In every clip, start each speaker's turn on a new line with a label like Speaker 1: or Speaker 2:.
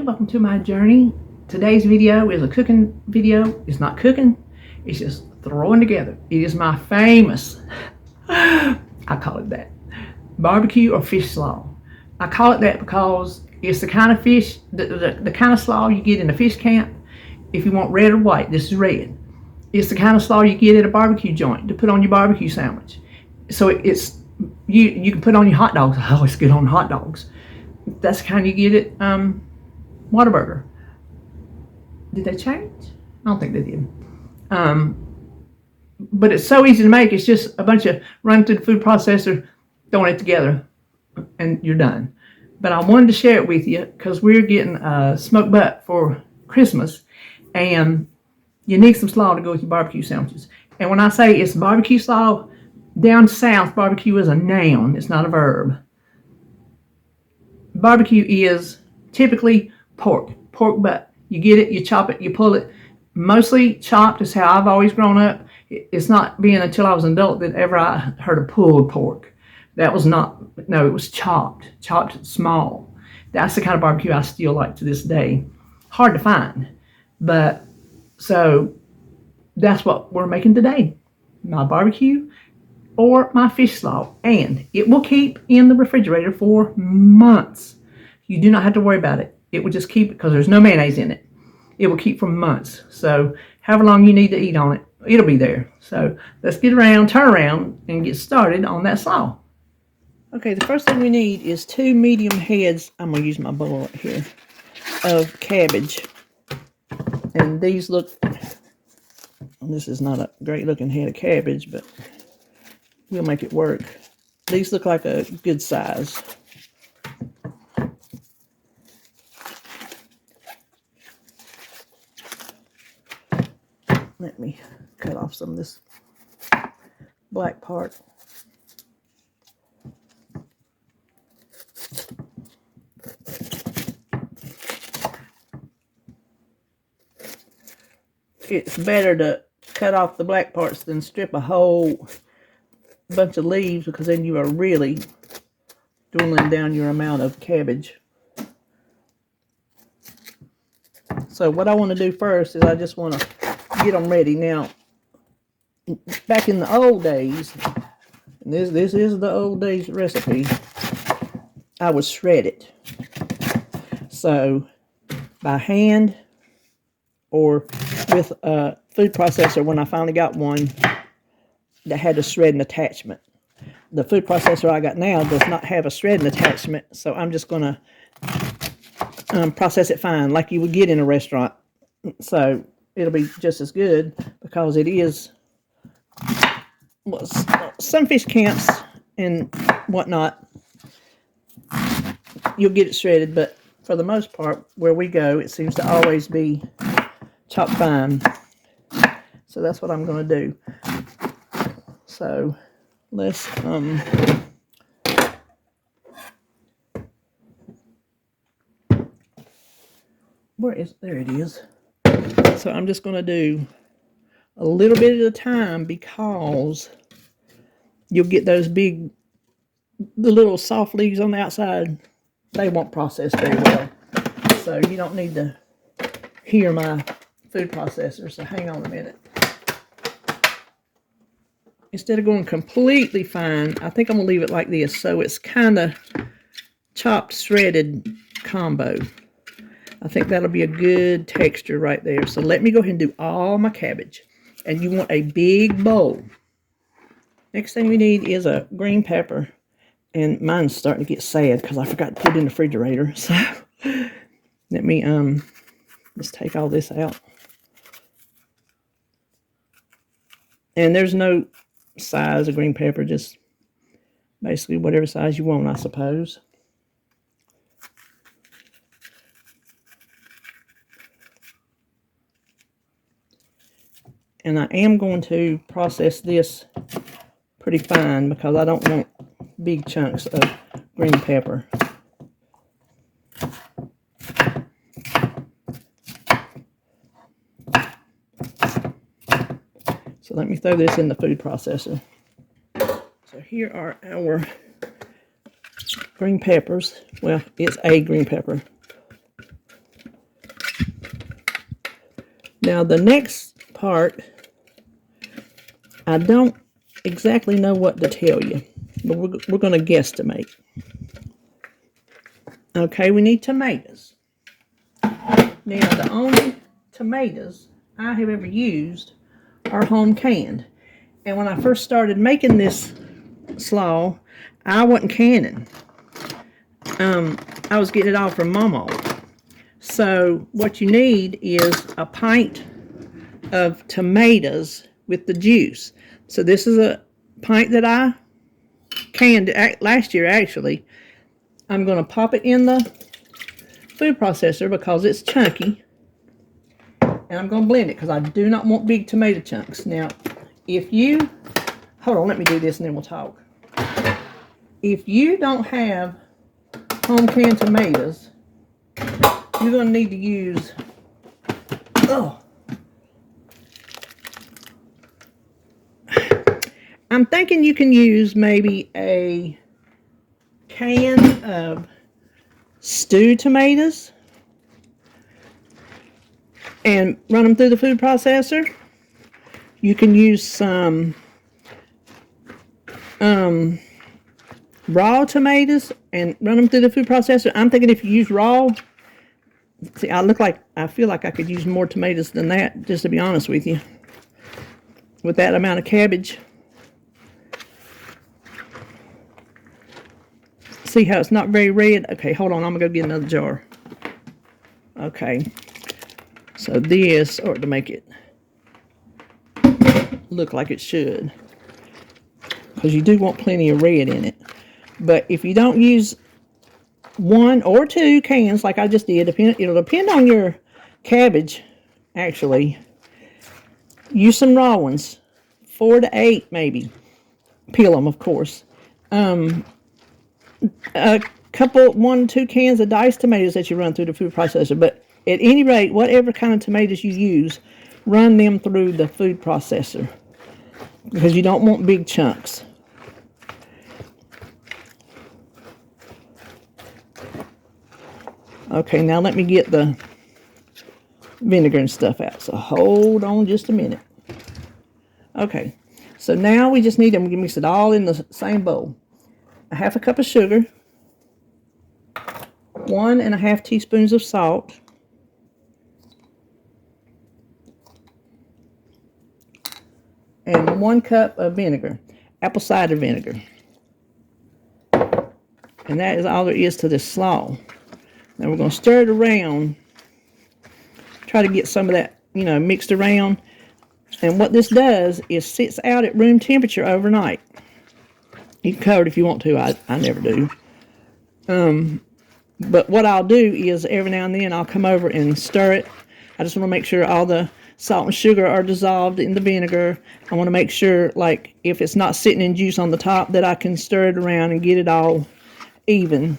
Speaker 1: welcome to my journey. Today's video is a cooking video. It's not cooking, it's just throwing together. It is my famous, I call it that, barbecue or fish slaw. I call it that because it's the kind of fish, the kind of slaw you get in a fish camp. If you want red or white, this is red. It's the kind of slaw you get at a barbecue joint to put on your barbecue sandwich. So it's you can put on your hot dogs. I always get on hot dogs. That's the kind you get at Whataburger. Did they change? I don't think they did. But it's so easy to make. It's just a bunch of running through the food processor, throwing it together, and you're done. But I wanted to share it with you because we're getting smoked butt for Christmas, and you need some slaw to go with your barbecue sandwiches. And when I say it's barbecue slaw, down south, barbecue is a noun. It's not a verb. Barbecue is typically pork butt. You get it, you chop it, you pull it. Mostly chopped is how I've always grown up. It's not being until I was an adult that ever I heard of pulled pork. That was not, no, it was chopped small. That's the kind of barbecue I still like to this day. Hard to find, but so that's what we're making today. My barbecue or my fish slaw, and it will keep in the refrigerator for months. You do not have to worry about it. It will just keep, because there's no mayonnaise in it. It will keep for months. So however long you need to eat on it, it'll be there. So let's turn around and get started on that slaw. Okay, the first thing we need is 2 medium heads. I'm gonna use my bowl right here of cabbage. And these look, this is not a great looking head of cabbage, but we'll make it work. These look like a good size. Let me cut off some of this black part. It's better to cut off the black parts than strip a whole bunch of leaves, because then you are really dwindling down your amount of cabbage. So what I want to do first is I just want to get them ready. Now, back in the old days, and this is the old days recipe, I would shred it. So by hand or with a food processor when I finally got one that had a shredding attachment. The food processor I got now does not have a shredding attachment, so I'm just going to process it fine like you would get in a restaurant. So it'll be just as good, because it is, well, some fish camps and whatnot, you'll get it shredded, but for the most part, where we go, it seems to always be chopped fine. So that's what I'm going to do. So let's there it is. So I'm just going to do a little bit at a time, because you'll get those the little soft leaves on the outside, they won't process very well. So you don't need to hear my food processor, so hang on a minute. Instead of going completely fine, I think I'm going to leave it like this, so it's kind of chopped, shredded combo. I think that'll be a good texture right there. So let me go ahead and do all my cabbage. And you want a big bowl. Next thing we need is a green pepper. And mine's starting to get sad because I forgot to put it in the refrigerator. So let me just take all this out. And there's no size of green pepper, just basically whatever size you want, I suppose. And I am going to process this pretty fine, because I don't want big chunks of green pepper. So let me throw this in the food processor. So here are our green peppers. Well, it's a green pepper. Now the next part, I don't exactly know what to tell you, but we're going to guesstimate. Okay, we need tomatoes. Now the only tomatoes I have ever used are home canned. And when I first started making this slaw, I wasn't canning. I was getting it all from Mama. So what you need is a pint of tomatoes with the juice. So this is a pint that I canned last year, actually. I'm going to pop it in the food processor because it's chunky. And I'm going to blend it because I do not want big tomato chunks. Now, if you... Hold on, let me do this and then we'll talk. If you don't have home canned tomatoes, you're going to need to use... I'm thinking you can use maybe a can of stewed tomatoes and run them through the food processor. You can use some raw tomatoes and run them through the food processor. I'm thinking if you use raw, see, I feel like I could use more tomatoes than that, just to be honest with you, with that amount of cabbage. See how it's not very red? Okay, hold on, I'm gonna go get another jar. Okay, so this ought to make it look like it should, because you do want plenty of red in it. But if you don't use 1 or 2 cans like I just did, it'll depend on your cabbage, actually. Use some raw ones, 4 to 8 maybe. Peel them, of course. A couple, 1, 2 cans of diced tomatoes that you run through the food processor. But at any rate, whatever kind of tomatoes you use, run them through the food processor, because you don't want big chunks. Okay, now let me get the vinegar and stuff out. So hold on just a minute. Okay, so now we just need to mix it all in the same bowl. A half a cup of sugar, 1 1/2 teaspoons of salt, and 1 cup of vinegar, apple cider vinegar. And that is all there is to this slaw. Now we're going to stir it around, try to get some of that, mixed around. And what this does is sits out at room temperature overnight. You can cover it if you want to. I never do. But what I'll do is every now and then I'll come over and stir it. I just want to make sure all the salt and sugar are dissolved in the vinegar. I want to make sure, like, if it's not sitting in juice on the top, that I can stir it around and get it all even.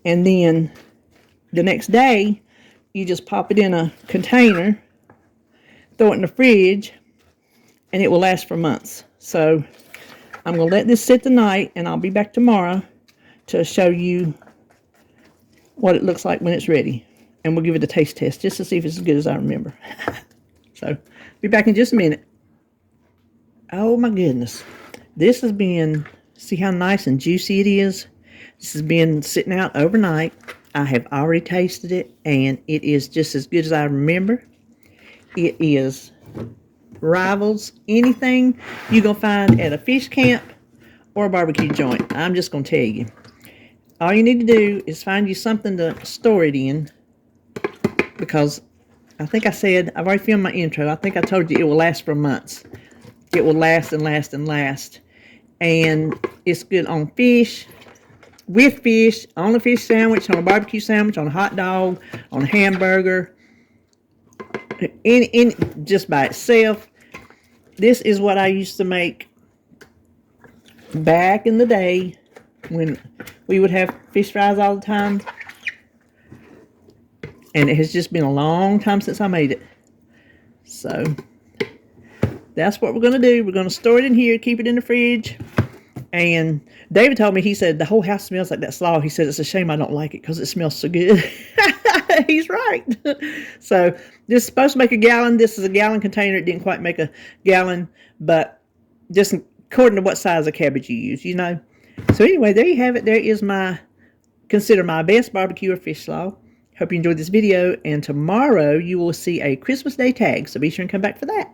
Speaker 1: And then the next day, you just pop it in a container, throw it in the fridge, and it will last for months. So I'm going to let this sit tonight, and I'll be back tomorrow to show you what it looks like when it's ready. And we'll give it a taste test just to see if it's as good as I remember. So, be back in just a minute. Oh my goodness. This has been, see how nice and juicy it is? This has been sitting out overnight. I have already tasted it, and it is just as good as I remember. It is rivals anything you're going to find at a fish camp or a barbecue joint. I'm just going to tell you. All you need to do is find you something to store it in, because I think I said, I've already filmed my intro. I think I told you it will last for months. It will last and last and last. And it's good on fish, with fish, on a fish sandwich, on a barbecue sandwich, on a hot dog, on a hamburger, just by itself. This is what I used to make back in the day when we would have fish fries all the time. And it has just been a long time since I made it. So that's what we're going to do. We're going to store it in here, keep it in the fridge, and David told me, he said, the whole house smells like that slaw. He said, it's a shame I don't like it because it smells so good. He's right. So this is supposed to make a gallon. This is a gallon container. It didn't quite make a gallon, but just according to what size of cabbage you use, you know. So anyway, there you have it. There is my, consider my best barbecue or fish slaw. Hope you enjoyed this video, and tomorrow you will see a Christmas Day tag, so be sure and come back for that.